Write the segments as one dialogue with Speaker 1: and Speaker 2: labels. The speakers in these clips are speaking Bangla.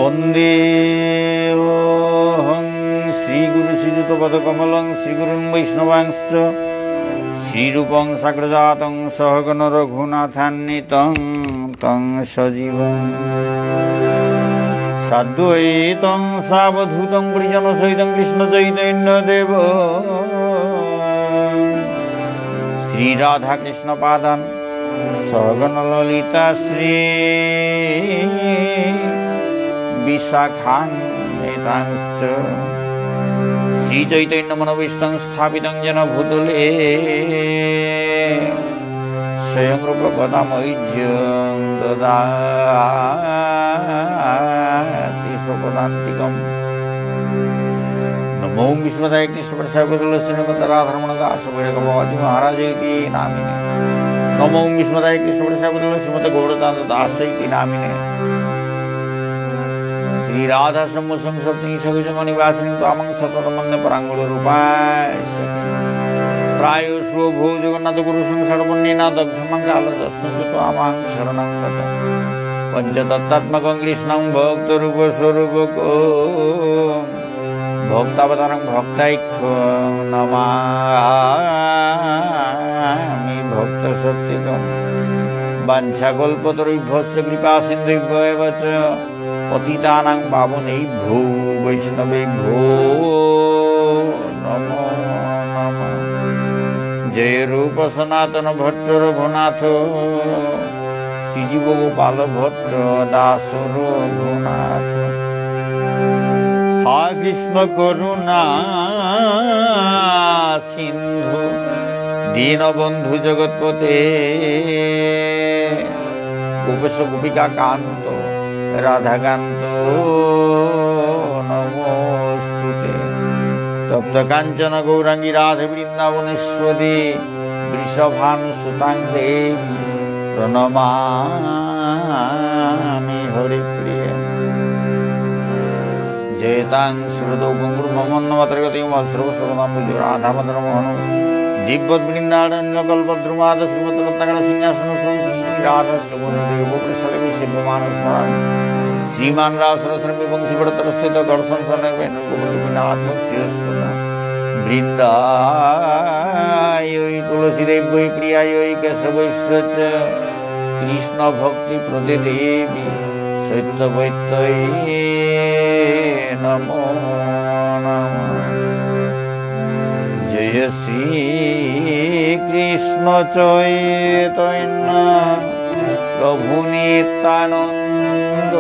Speaker 1: वंदे श्रीगुरु श्रीयुतपदकमलं श्रीगुरुं वैष्णवांश्च श्रीरूपं साग्रजातं सहगण रघुनाथान्वितं तं सजीवम् साद्वैतं सावधूतं परिजनसहितं कृष्णचैतन्यदेव श्रीराधाकृष्णपादान् सहगण ललिता श्री विशाखान्वितांश्च श्रीचैतन्यमनोभीष्टं स्थापितं येन भूतले स्वयं रूपपदामैज्यं ददाति स्वपदान्तिकम् नमो विष्णुपदाय कृष्णप्रसादे श्रीमद्राधारमण दास बाबाजी महाराज इति नामिने नमो विष्णुपदाय कृष्णप्रसादे श्रीमद् गौरदास दास इति नामिने श्री राधा संसप्तमी सगजमनिवासिनी तामं सततमन्य परांगुरूपाय प्रायुष्व भो जगन्नाथ गुरु संसारपन्नेना दग्धमं कालदस्संजतो आमां शरणं गतं पंचतत्त्वात्मकं कृष्णं भक्तरूपस्वरूपको भक्तावतारं भक्तैक्यं नमामि भक्तशक्तिकम् वाञ्छाकल्पतरुभ्यश्च कृपासिन्धुभ्यो एव च पतितानां पावनेभ्यो वैष्णवेभ्यो नमो नमः। जय रूप सनातन भट्ट रघुनाथ श्रीजीव गोपाल भट्ट दास रघुनाथ। हा कृष्ण करुणा सिंधु दीनबंधु जगतपते गोपेश गोपिका कांत राधाकांत नमोस्तुते। तप्त कांचन गौरांगी राधे वृंदावनेश्वरी वृषभानुसुतां देवी प्रणमामि हरिप्रिये। जयतां श्रुतौ गुरुभवन्नवत्रगतिं वस्त्रवस्त्रवदां राधा मदन मोहन दिव्यवृंदारण्यकल्पद्रुमाद श्रीमद्रत्नगण सिंहासन श्री राधा श्रीमन्देव प्रसलभि शिवमानस्मरामि श्रीमान रासरसरमि वंशीभट्टरस्थित गणसंसर्गनाथ श्रीस्तुत वृंदायै तुलसीदेव्यै प्रियायै केशवैश्च कृष्ण भक्ति प्रदे देवी सत्यवैत्यै नमो नमः। जय श्री कृष्ण चैतन्य प्रभु नित्यानंद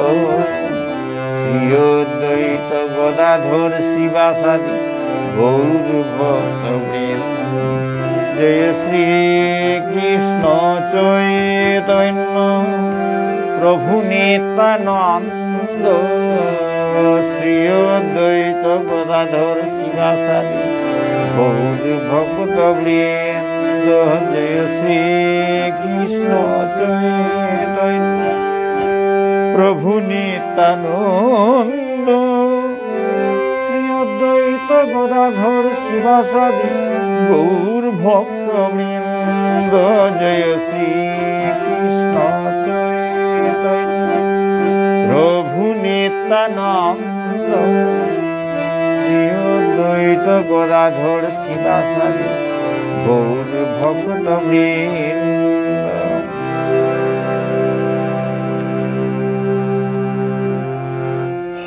Speaker 1: श्री अद्वैत गदाधर शिवासादि गौर भक्तवृंद। जय श्री कृष्ण चैतन्य प्रभु नित्यानंद श्री अद्वैत गदाधर शिवासादि गौर भक्तवृंद। जय श्री कृष्ण चैतन्य प्रभु नित्यानंद श्री अद्वैत गदाधर शिवासादि गौर भक्तवृंद। जय श्री कृष्ण चैतन्य प्रभु नित्यानंद श्री अद्वैत गदाधर शिवासादि गौर भक्तवृंद।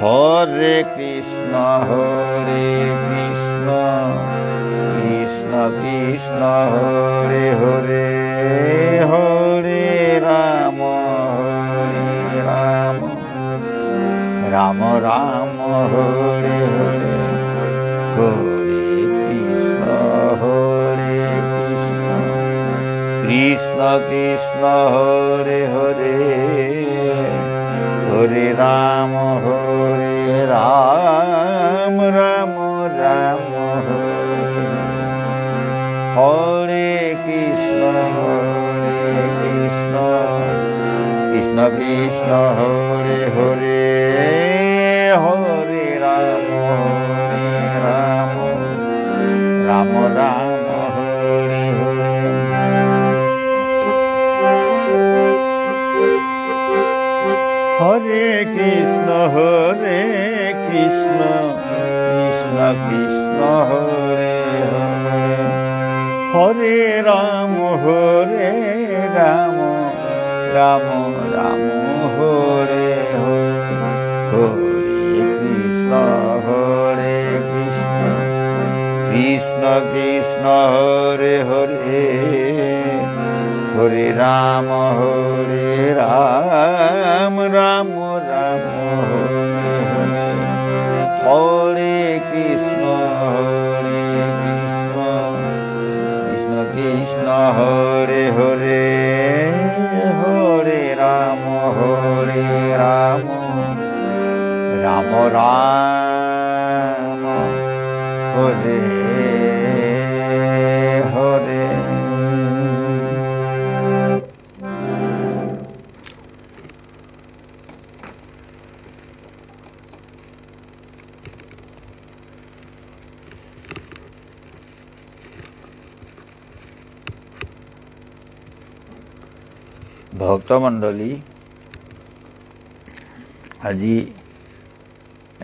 Speaker 1: हरे कृष्ण कृष्ण कृष्ण हरे हरे हरे राम राम राम हरे हरे हरे कृष्ण कृष्ण कृष्ण हरे हरे हरे राम राम राम हरे कृष्ण कृष्ण कृष्ण हरे हरे हरे राम राम राम हरे हरे। हरे হরে কৃষ্ণ কৃষ্ণ কৃষ্ণ হরে হরে, হরে রাম রাম রাম হরে হরে, হরে কৃষ্ণ কৃষ্ণ কৃষ্ণ হরে হরে, হরে রাম রাম রাম হরে হরে, হরে কৃষ্ণ কৃষ্ণ কৃষ্ণ হরে হরে, হরে রাম রাম রাম হরে হরে। ভক্তমণ্ডলী, আজি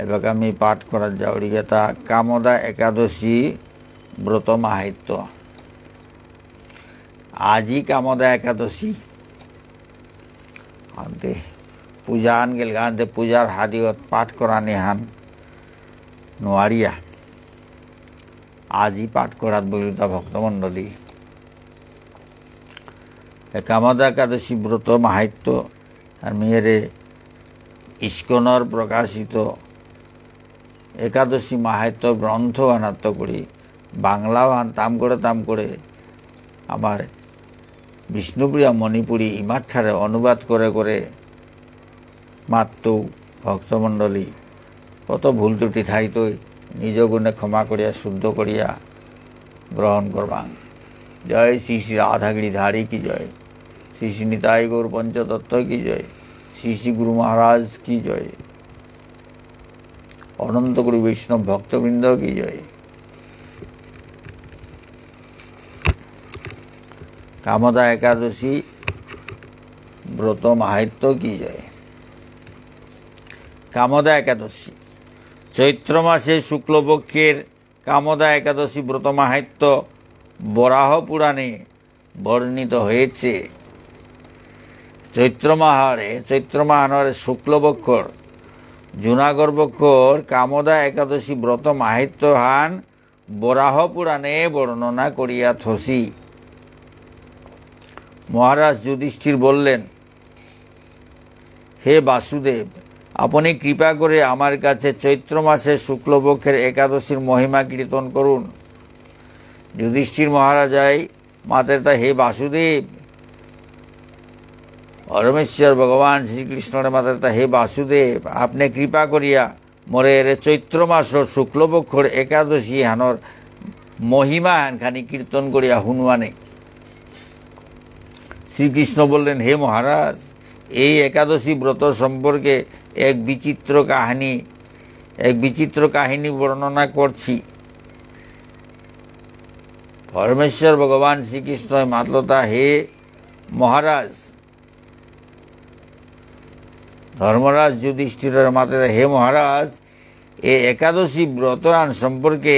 Speaker 1: এবার আমি পাঠ করার যাওয়ারি কথা কামদা একাদশী ব্রত মাহাত্য। আজি কামদা একাদশী আনতে পূজা আন গেল গানতে পূজার হাদিয়ত পাঠ করা নেহান নোয়ারিয়া, আজি পাঠ করাত বলিতা ভক্তমণ্ডলী। কামদা একাদশী ব্রত মাহাত্য আমি এরে ইস্কনর প্রকাশিত একাদশী মাহাত্য গ্রন্থ আনাত্ম করি, বাংলাও তাম করে আমার বিষ্ণুপ্রিয়া মণিপুরী ইমাঠারে অনুবাদ করে মাত্র ভক্তমণ্ডলী কত ভুল ত্রুটি থাইতই নিজ গুণে ক্ষমা করিয়া শুদ্ধ করিয়া গ্রহণ করবা। জয় শ্রী শ্রী রাধাগিরিধারী কি জয়, শ্রী শ্রী নিতাই গৌর পঞ্চতত্ত্ব কি জয়, শ্রী শ্রী গুরু মহারাজ কি জয়, অনন্ত গুরু বৈষ্ণব ভক্তবৃন্দ কি জয়। কামদা একাদশী ব্রত মাহাত্য কি জয়। কামদা একাদশী চৈত্র মাসে শুক্লপক্ষের কামদা একাদশী ব্রত মাহাত্য বরাহ পুরাণে বর্ণিত হয়েছে। চৈত্র মাহানরে শুক্লপক্ষর জুনাগর পক্ষর কামদা একাদশী ব্রত মাহাত্য হান বরাহ পুরাণে বর্ণনা করিয়া থসি। মহারাজ যুধিষ্ঠির বললেন, হে বাসুদেব, আপনি কৃপা করে আমার কাছে চৈত্র মাসের শুক্লপক্ষের একাদশীর মহিমা কীর্তন করুন। যুধিষ্ঠির মহারাজাই মাতেরতা, হে বাসুদেব, পরমেশ্বর ভগবান শ্রীকৃষ্ণের মাতেরতা, হে বাসুদেব, আপনি কৃপা করিয়া মোরে চৈত্র মাস শুক্লপক্ষর একাদশী হানর মহিমা হানখানি কীর্তন করিয়া হুনুয়ানে। শ্রীকৃষ্ণ বললেন, হে মহারাজ, এই একাদশী ব্রত সম্পর্কে এক বিচিত্র কাহিনী বর্ণনা করছি। পরমেশ্বর ভগবান শ্রীকৃষ্ণ মাতলতা, হে মহারাজ, ধর্মরাজ যুধিষ্ঠিরের মাতলতা, হে মহারাজ, এ একাদশী ব্রত আন সম্পর্কে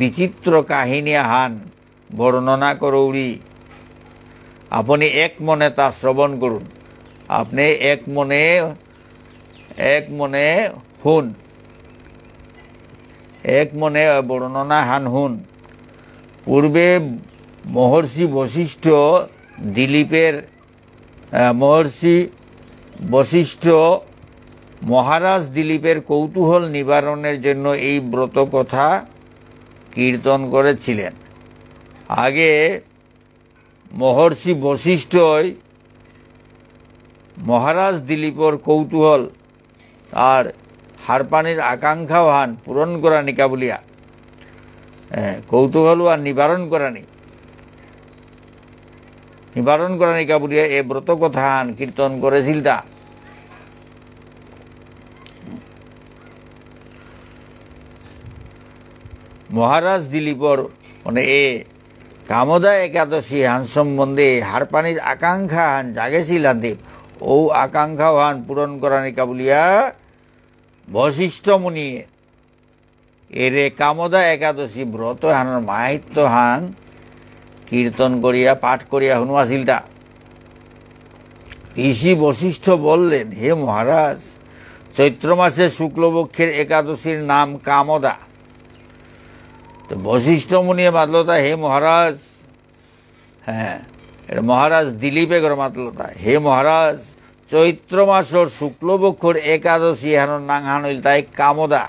Speaker 1: বিচিত্র কাহিনী হান বর্ণনা করৌরি। আপনি এক মনে তা শ্রবণ করুন। আপনি এক মনে বর্ণনা হান হুন। পূর্বে মহর্ষি বশিষ্ঠ মহারাজ দিলীপের কৌতূহল নিবারণের জন্য এই ব্রত কথা কীর্তন করেছিলেন। আগে মহর্ষি বশিষ্ঠই মহারাজ দিলীপর কৌতূহল আর হারপানির আকাঙ্ক্ষাও হান পূরণ করা নিকা বলিয়া কৌতূহল আর নিবারণ করা নিকা বলিয়া এ ব্রত কথা হান কীর্তন করেছিল। তা মহারাজ দিলীপর মানে এ কামদা একাদশী হান সম্বন্ধে হারপানির আকাঙ্ক্ষা হান জাগেছিল। ও আকাঙ্ক্ষা হান পূরণ করানিকা বলিয়া বশিষ্ঠ মুনি এরে কামদা একাদশী ব্রত হানোর মাহিত্য হান কীর্তন করিয়া পাঠ করিয়া হুনু আসিলতা। ঋষি বশিষ্ঠ বললেন, হে মহারাজ, চৈত্র মাসে শুক্লপক্ষের একাদশীর নাম কামদা। তো বশিষ্ঠ মুনি মাতলতা, হে মহারাজ, হ্যাঁ এটা মহারাজ দিলীপে করে মাতলতা, হে মহারাজ, চৈত্র মাসর শুক্লপক্ষর একাদশী হানোর নাং হানইল তাই কামদা।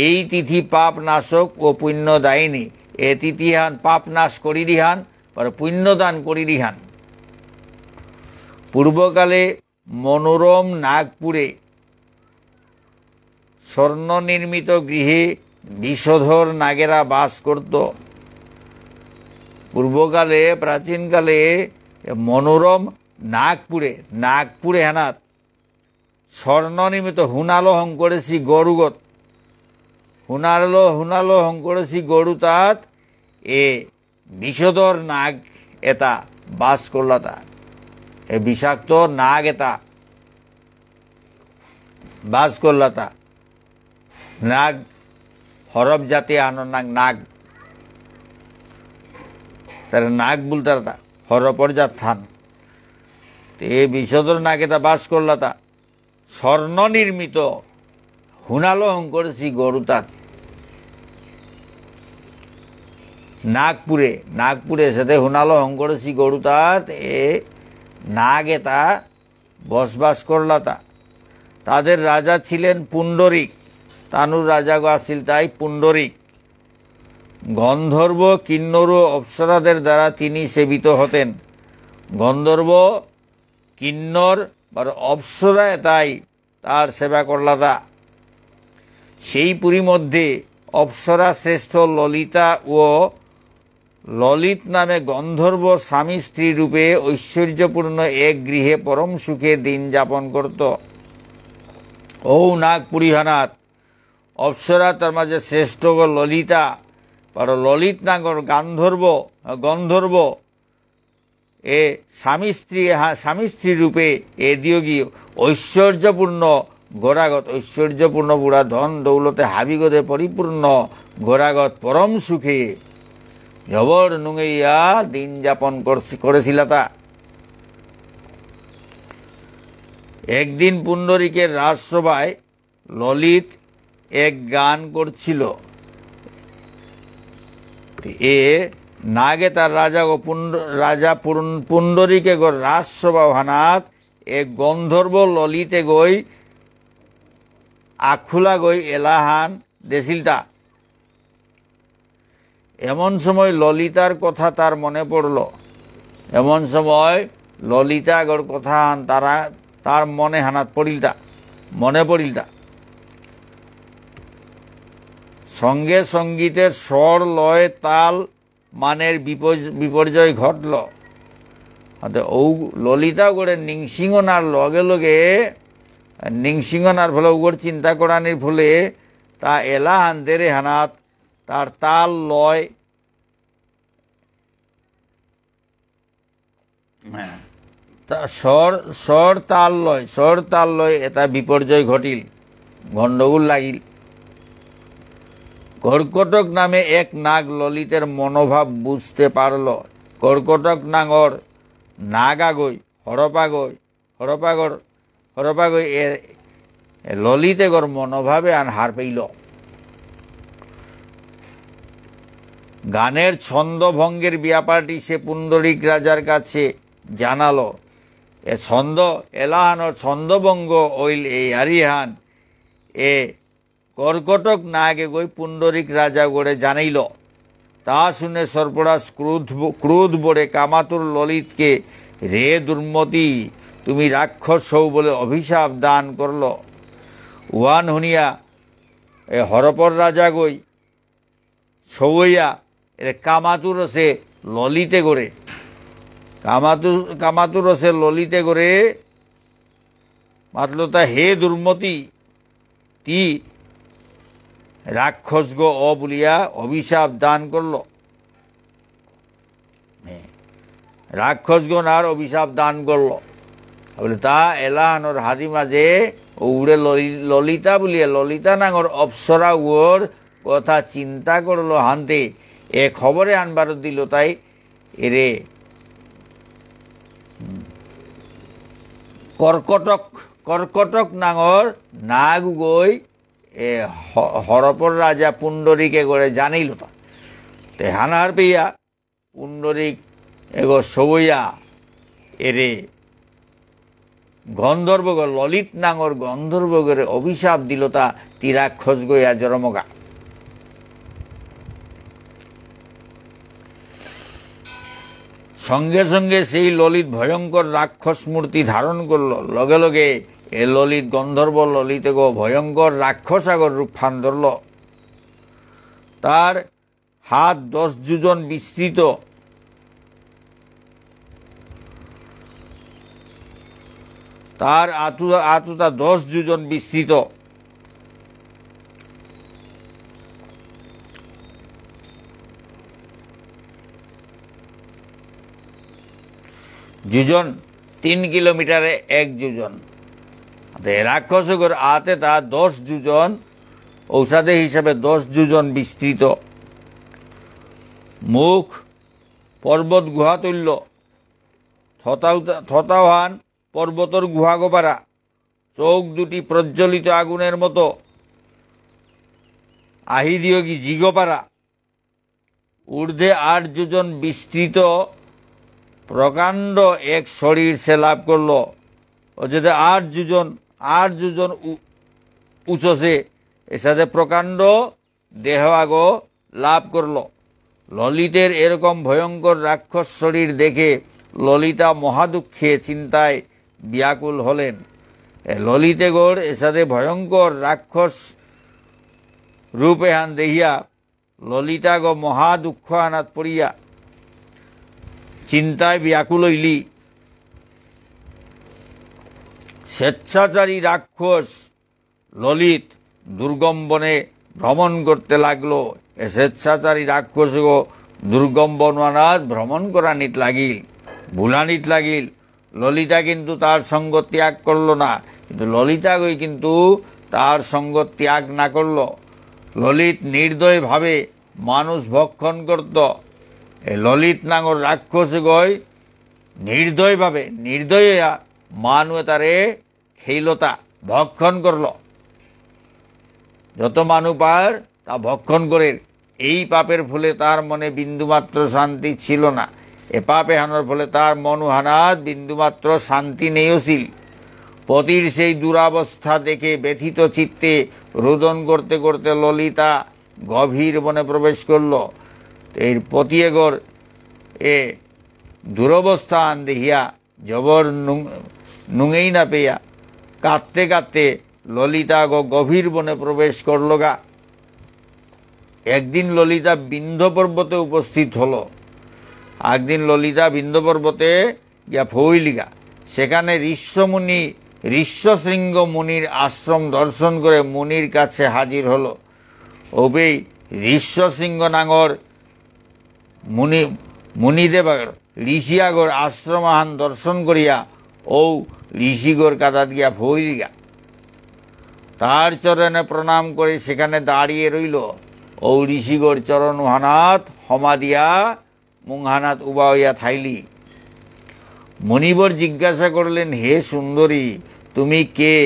Speaker 1: এই তিথি পাপ নাশক ও পুণ্যদায়িনী। এ তিথি হান পাপ নাশ করি দিহান আর পুণ্যদান করি দিহান। পূর্বকালে মনোরম নাগপুরে স্বর্ণ নির্মিত গৃহে বিষধর নাগেরা বাস করত। পূর্বকালে প্রাচীনকালে মনোরম নাগপুরে হেনাত স্বর্ণ নির্মিত হুনালো হং করেছি গরুগত হুনালো হং করেছি গরু তাত এ বিষধর নাগ এটা বাস করলাতা। এ বিষাক্ত নাগ এটা বাস করলাতা। নাগ হরব জাতি আনর নাগ তার নাগ বলতা হরপর জাত থান। এ বিষধর নাগ এটা বাস করলাতা। স্বর্ণ নির্মিত হুনালো হং করেছি গরু তাত। নাগপুরে সাথে হুনালো হং করেছি গরু তাত এ নাগ এটা বসবাস করলাতা। তাদের রাজা ছিলেন পুণ্ডরিক। তানুর রাজা গো আসিল তাই পুণ্ডরিক। গন্ধর্ব কিন্নর ও অপ্সরাদের দ্বারা তিনি সেবিত হতেন। গন্ধর্ব কিন্নর বা অপ্সরা তাই তার সেবা করলাতা। সেই পুরী মধ্যে অপ্সরা শ্রেষ্ঠ ললিতা ও ললিত নামে গন্ধর্ব স্বামী স্ত্রী রূপে ঐশ্বর্যপূর্ণ এক গৃহে পরম সুখে দিন যাপন করত। ও নাগপুরীহানাথ অপ্সরা তার মাঝে শ্রেষ্ঠ ললিতা আর ললিত নাগর গন্ধর্ব এ স্বামী স্ত্রী রূপে এ দিয়োগী ঐশ্বর্যপূর্ণ ঐশ্বর্যপূর্ণ বুড়া ধন দৌলতে হাবিগদে পরিপূর্ণ ঘোরাগত পরম সুখে জবর নুঙ্গইয়া দিন যাপন করেছিল তা। একদিন পুণ্ডরিকের রাজসভায় ললিত এক গান করছিল। এ নাগে তার রাজা পুণ্ডরিকে গো রাজসভা ভানাত এক গন্ধর্ব ললিতে গই আখুলা গই এলাহান দেশিলতা। এমন সময় ললিতার কথা তার মনে পড়ল। এমন সময় ললিতা গর কথা তার মনে পড়িলতা। সঙ্গে সঙ্গীতের স্বর লয় তাল মানের বিপর্যয় ঘটল। ও ললিতা গড়ে নিংসিংহনার লগে নিংসিংহনার ফলে ওগর চিন্তা করানির ফলে তা এলা হানদেরে হানাত তার তাল লয় স্বর তাল লয় এটা বিপর্যয় ঘটিল, গন্ডগোল লাগিল। কর্কটক নামে এক নাগ ললিতের মনোভাব বুঝতে পারল। কর্কটক নাগর নাগাগই হরপাগই ললিতে গর মনোভাবে আন হার পেইল। গানের ছন্দভঙ্গের ব্যাপারটি সে পুণ্ডরিক রাজার কাছে জানালো। এ ছন্দ এলাহানোর ছন্দভঙ্গ ওইল এই হারিহান এ কর্কটক নাগে গই পুণ্ডরিক রাজা গড়ে জানাইল। তা শুনে সর্পরাজ ক্রোধ বড়ে কামাতুর ললিতকে, রে দুর্মতি, তুমি রাক্ষস হও বলে অভিশাপ দান করল। উহান হুনিয়া এ হরপর রাজা গই সৌয়া এ কামাতুর সে ললিতে গড়ে মাতলতা, হে দুর্মতি, তি রাক্ষস গো বলিয়া অভিশাপ দান করল। রাক্ষসগণ আর অভিশাপ দান করল। বলে তা এলাহানোর হাদি মাঝে উড়ে ললিতা বলিয়া ললিতা নাঙর অপসরা ওর কথা চিন্তা করলো হানতে এ খবরে আনবার দিল তাই এরে কর্কটক নাঙর নাগ গই এ হরপর রাজা পুণ্ডরীকে করে জানিল তে হানার পেয়া পুণ্ডরিক এগো সবইয়া এরে গন্ধর্বগর ললিত নাঙর গন্ধর্বগরে অভিশাপ দিল তা তিরাক্ষস গইয়া জরমগা সঙ্গে সঙ্গে সেই ললিত ভয়ঙ্কর রাক্ষস মূর্তি ধারণ করল লগে লগে এ ললিত গন্ধর্ব ললিত গো ভয়ঙ্কর রাক্ষসাগর রূপফান ধরল তার হাত 10 যোজন বিস্তৃত তার আতুতা 10 যোজন বিস্তৃত যোজন 3 কিলোমিটারে 1 যোজন রাক্ষসগর আতে তা 10 যোজন ঔষধে হিসাবে 10 যোজন বিস্তৃত মুখ পর্বত গুহা তুল্য থতাওহান পর্বতর গুহা গোপারা চোখ দুটি প্রজ্বলিত আগুনের মতো আহিদিয়োগী জিগোপারা ঊর্ধ্বে 8 যোজন বিস্তৃত প্রকাণ্ড এক শরীর সে লাভ করল ও যদি 8 যোজন উঁচসে এর সাথে প্রকাণ্ড দেহ আগো লাভ করল ললিতের এরকম ভয়ঙ্কর রাক্ষস শরীর দেখে ললিতা মহাদুঃখে চিন্তায় ব্যাকুল হলেন ললিতে গোড় এর সাথে ভয়ঙ্কর রাক্ষস রূপে হান দেখিয়া ললিতা গো মহাদুঃখ আনাত পড়িয়া চিন্তায় ব্যাকুল হইলি স্বেচ্ছাচারী রাক্ষস ললিত দুর্গম বনে ভ্রমণ করতে লাগলো স্বেচ্ছাচারী রাক্ষস গো দুর্গম বনানাথ ভ্রমণ করানিত লাগিল ভুলানিত লাগিল ললিতা কিন্তু তার সঙ্গ ত্যাগ করল না কিন্তু ললিতা গই কিন্তু তার সঙ্গ ত্যাগ না করল ললিত নির্দয় ভাবে মানুষ ভক্ষণ করত ললিত নাঙর রাক্ষস গই নির্দয় ভাবে নির্দয় মানু তারে খেইলতা ভক্ষণ করল যত মানু পার তা ভক্ষণ করে এই পাপের ফলে তার মনে বিন্দুমাত্র শান্তি ছিল না এ পাপে হানার ফলে তার মনুহানাত বিন্দুমাত্র শান্তি নেইছিল পতির সেই দুরাবস্থা দেখে ব্যথিত চিত্তে রোদন করতে করতে ললিতা গভীর বনে প্রবেশ করল এর পতিয়েগর এ দুরবস্থান দেখিয়া জবর নুঙেই না পেয়া কাঁদতে কাঁদতে ললিতা গভীর বনে প্রবেশ করল গা একদিন ললিতা বিন্ধ্য পর্বতে উপস্থিত হল একদিন ললিতা বিন্ধ্য পর্বতে গিয়া ফইলিগা সেখানে ঋষ্যশৃঙ্গ মুনির আশ্রম দর্শন করে মুনির কাছে হাজির হল ওবেই ঋষ্যশৃঙ্গ নাঙর মুনিদেবাগর ঋষিয়াগর আশ্রমাহান দর্শন করিয়া ও ঋষিগর কাদাত গিয়া ফইলিগা তার চরণে প্রণাম করে সেখানে দাঁড়িয়ে রইল ও ঋষিগর চরণ হানাত হমা দিয়া মুংহানাত উবা হইয়া থাইলি মুনিবর জিজ্ঞাসা করলেন হে সুন্দরী তুমি কে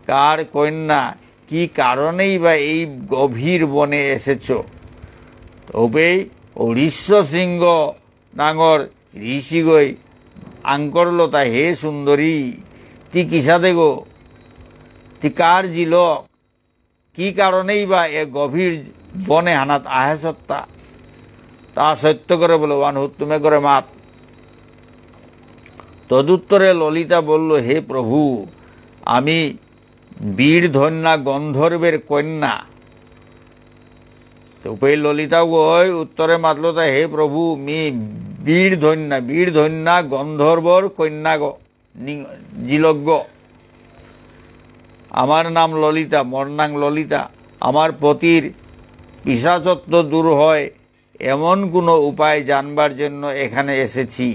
Speaker 1: কার কন্যা কি কারণেই বা এই গভীর বনে এসেছ তবে ও ঋষ্যশৃঙ্গ নাঙর ঋষিগই আঙ্করলতা হে সুন্দরী তি কিসাদে গো তি কার জিলক কি কারণেই বা এ গভীর বনে হানাত আহে সত্তা তা সত্য করে বলো ওয়ানহুত তুমি করে মাত তদুত্তরে ললিতা বলল হে প্রভু আমি বীর ধন্যা গন্ধর্বের কন্যা তো ললিতা গই উত্তরে মাতল তা হে প্রভু মি বীর ধন্যা গন্ধর্বর কন্যা গো জিলজ্ঞ আমার নাম ললিতা মোর নাম ললিতা আমার পতির পিশাচত্ব দূর হয় এমন কোনো উপায় জানবার জন্য এখানে এসেছি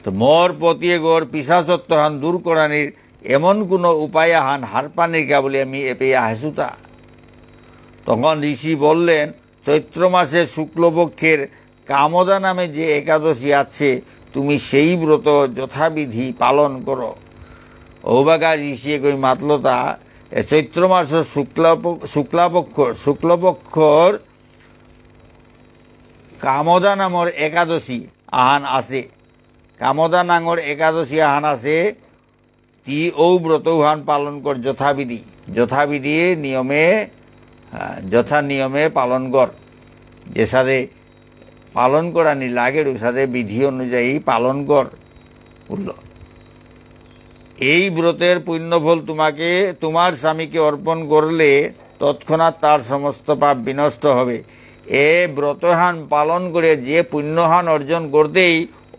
Speaker 1: তো মোর পতিয়ে গোর পিশাচত্ব হান দূর করানির এমন কোনো উপায় হান হার পানির গা বলে আমি এপে হাসুতা। তখন ঋষি বললেন, চৈত্র মাসে শুক্লপক্ষের কামদা নামে যে একাদশী আছে তুমি সেই ব্রত যথাবিধি পালন করো। ঔবাগা ঋষি কই মাতলতা চৈত্র মাস শুক্লপক্ষর কামদা নামর একাদশী আহান আছে। কামদা নাঙর একাদশী আহান আছে, তি ও ব্রত হান পালন কর যথাবিধি। যথাবিধি নিয়মে যথা নিয়মে পালন কর। যে সাথে পালন করানি লাগে ওই সাথে বিধি অনুযায়ী পালন কর। বলল, এই ব্রতের পুণ্যফল তোমাকে তোমার স্বামীকে অর্পণ করলে তৎক্ষণাৎ তার সমস্ত পাপ বিনষ্ট হবে। এ ব্রতহান পালন করে যে পুণ্যহান অর্জন করতেই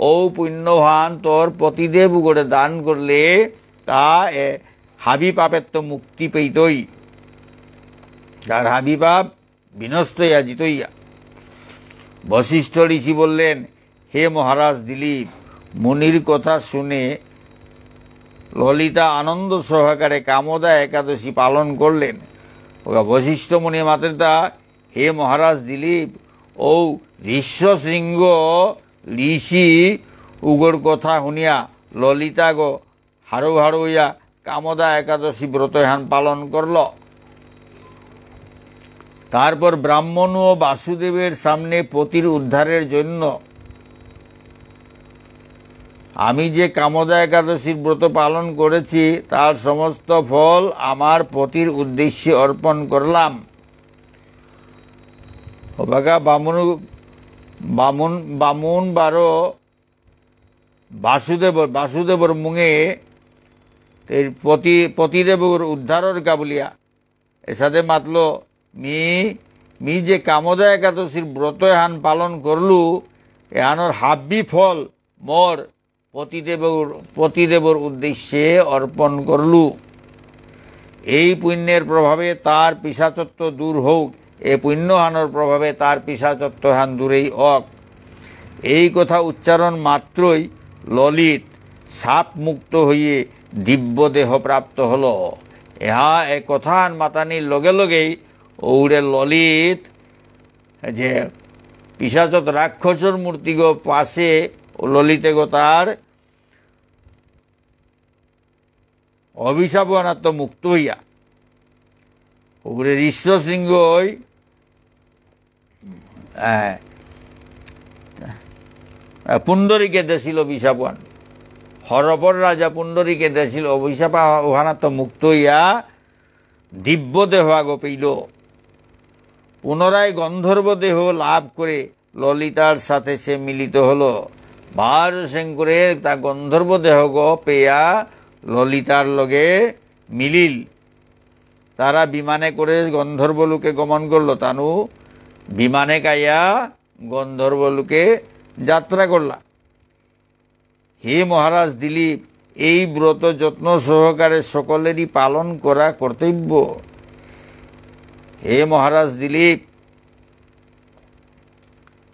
Speaker 1: ও পুণ্যহান তোর পতিদেব করে দান করলে তা হাবি পাপের তো মুক্তি পেইতই, তার হাবি পাপ বিনষ্ট হইয়া জিতইয়া। বশিষ্ঠ ঋষি বললেন, হে মহারাজ দিলীপ, মুনির কথা শুনে ললিতা আনন্দ সহকারে কামদা একাদশী পালন করলেন। ওরা বশিষ্ঠ মুনি মাতৃতা, হে মহারাজ দিলীপ, ও ঋষ্যশৃঙ্গ ঋষি উগর কথা শুনিয়া ললিতা গো হারু হারু হইয়া কামদা একাদশী ব্রত হান পালন করল। তারপর ব্রাহ্মণ ও বাসুদেবের সামনে পতির উদ্ধারের জন্য আমি যে কামদা একাদশীর ব্রত পালন করেছি তার সমস্ত ফল আমার পতির উদ্দেশ্যে অর্পণ করলাম। বাঘা বামুন বারো বাসুদেবর মুঙে পতিদেবর উদ্ধারের কাবুলিয়া এসাথে মাতল মি যে কামদা একাদশীর ব্রত এহান পালন করলু এহানোর হাব্বি ফল মোর পতিদেবর উদ্দেশ্যে অর্পণ করলু। এই পুণ্যের প্রভাবে তার পিশাচত্ব দূর হোক, এ পুণ্যহানোর প্রভাবে তার পিশাচত্ব হান দূরেই অক। এই কথা উচ্চারণ মাত্রই ললিত সাপ মুক্ত হইয়ে দিব্য দেহ প্রাপ্ত হল। ইহা এ কথান মাতানির লগে লগেই ওরে ললিত যে পিশাচত রাক্ষসর মূর্তি গো পাশে ললিতে গো তার অভিশাপ অনাত্ম মুক্ত হইয়া ওরে ঋষ্যশৃঙ্গ পুণ্ডরীকে দেছিল অভিশাপান, হরপর রাজা পুণ্ডরীকে দেছিল অভিশাপ ওহানাত্ম মুক্ত হইয়া দিব্য দেহ আগ পেইল। পুনরায় গন্ধর্ব দেহ লাভ করে ললিতার সাথে সে মিলিত হল। বার শঙ্করে তা গন্ধর্ব দেহ গো পেয়া ললিতার লগে মিলিল। তারা বিমানে করে গন্ধর্ব লোকে গমন করল। তানু বিমানে কাইয়া গন্ধর্ব লোকে যাত্রা করলা। হে মহারাজ দিলীপ, এই ব্রত যত্ন সহকারে সকলেরই পালন করা কর্তব্য। হে মহারাজ দিলীপ,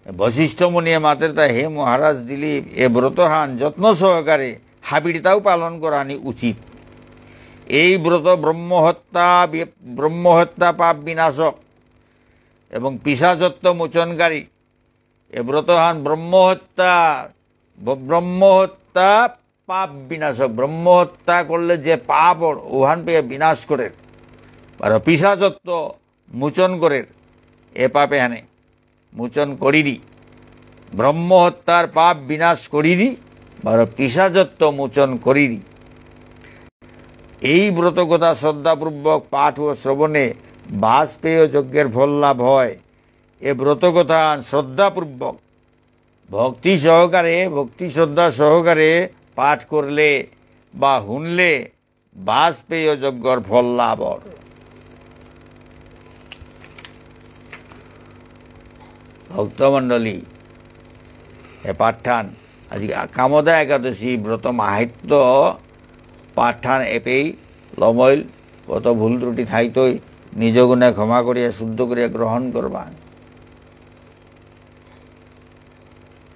Speaker 1: বশিষ্ঠ মুনিয়ে মাতের হে মহারাজ দিলীপ, এ ব্রতহান যত্ন সহকারে হাবিড়িতাও পালন করানি উচিত। এই ব্রত ব্রহ্মহত্যা পাপ বিনাশক এবং পিশাচত্ব মোচনকারী। এ ব্রতহান ব্রহ্মহত্যা পাপ বিনাশক। ব্রহ্মহত্যা করলে যে পাপ ওহান পেয়ে বিনাশ করে, আর পিশাচত্ব মোচন করে, এ পাপে হানে মোচন করিনি। ব্রহ্মহত্যার পাপ বিনাশ করিনি, আর পিশাচত্ব মোচন করিনি। এই ব্রতকথা শ্রদ্ধাপূর্বক পাঠ ও শ্রবণে বাজপেয় যজ্ঞের ফল লাভ হয়। এ ব্রতকথা শ্রদ্ধাপূর্বক ভক্তি শ্রদ্ধা সহকারে পাঠ করলে বা শুনলে বাজপেয় যজ্ঞর ফল লাভ হয়। ভক্তমণ্ডলী, এ পাঠান আজকে কামদা একাদশী ব্রত মাহাত্য পাঠান এপেই লমইল। কত ভুল ত্রুটি থাইতই নিজ গুণে ক্ষমা করিয়া শুদ্ধ করিয়া গ্রহণ করবা।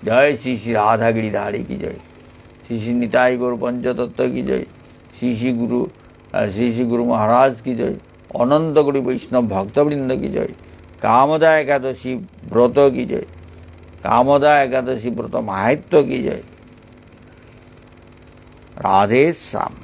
Speaker 1: জয় শ্রী শ্রী রাধাগিরি ধারী কি জয়। শ্রী শ্রী নিতাই গৌর পঞ্চতত্ত্ব কি জয়, শ্রী শ্রী গুরু মহারাজ কি জয়, অনন্ত কোটি বৈষ্ণব ভক্তবৃন্দ কি জয়, কামদা একাদশী ব্রত কি জয়, কামদা একাদশী ব্রত মাহাত্ম্য কি জয়। রাধে শ্যাম।